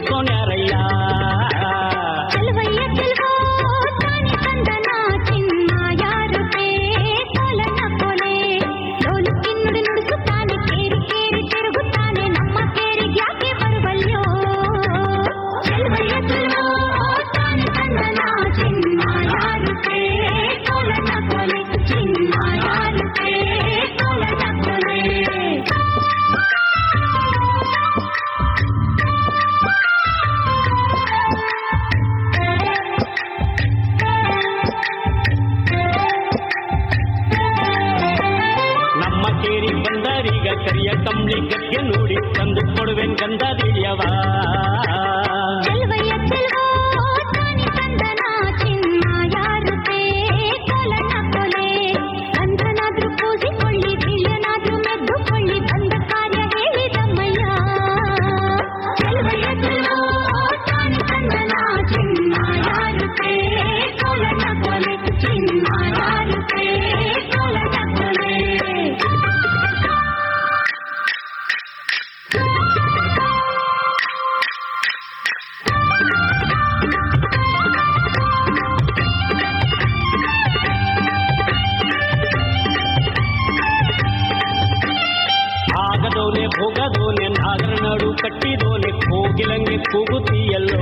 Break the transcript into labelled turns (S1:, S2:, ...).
S1: ಉಳಿಸೋಣ್ಯಾರಯ್ಯ.
S2: ಚೆಲುವಯ್ಯ ಚೆಲುವೋ ತಾನೆ ತಂದನ ಚಿನ್ನ ಯಾರುತೆ ಕೋಲನ ಕೊಲೆ ಡೋಲು ಕಿನ್ನುಡಿ ನುಡಿಸುತ್ತಾನೆ ಕೇರಿ ಕೇರಿ ತಿರುಗುತ್ತಾನೆ ನಮ್ಮ ಕೇರಿಗೆ ಯಾಕೆ ಬರುವಲ್ಯೋ. ಚೆಲುವಯ್ಯ ಚೆಲುವೋ ತಾನೆ ತಂದನ ಚಿನ್ನ ಯಾರುತೆ ಕೋಲನ ಕೊಲೆ ಚಿನ್ನ ಯಾರುತೆ ಕೋಲನ ಕೊಲೆ.
S1: ಕೇರಿ ಬಂದರೀಗ ಕರಿಯ ಕಂಬಳಿ ಗದ್ಗೆ ನೋಡಿ ತಂದು ಕೊಡುವೆನ್ ಗಂಧದಿಳಿಯವ.
S2: ಚೆಲುವಯ್ಯ ಚೆಲುವೋ ತಾನೆ ತಂದನ ಚಿನ್ನ ಯಾರುತೆ ಕೋಲನ ಕೊಲೆ ಗಂಧನಾದ್ರೂ ಪೂಜಿಕೊಳ್ಳಿ ಬಿಳಿಯನಾದ್ರೂ ಮೆದ್ದುಕೊಳ್ಳಿ ಬಂದ ಕಾರ್ಯ ಹೇಳಿದಮ್ಮಯ್ಯ. ಚೆಲುವಯ್ಯ ಚೆಲುವೋ ತಾನೆ ತಂದನ ಚಿನ್ನ ಯಾರುತೆ ಕೋಲನ ಕೊಲೆ ಚಿನ್ನ ಯಾರುತೆ ಕೋಲನ ಕೊಲೆ. ಆಗದೋನೆ ಭೋಗದೋನೆ ನಾಗರ ನಾಡು ಕಟ್ಟಿದೋನೆ ಕೋಗಿಲಂಗೆ ಕೂಗುತ್ತೀಯಲ್ಲೋ.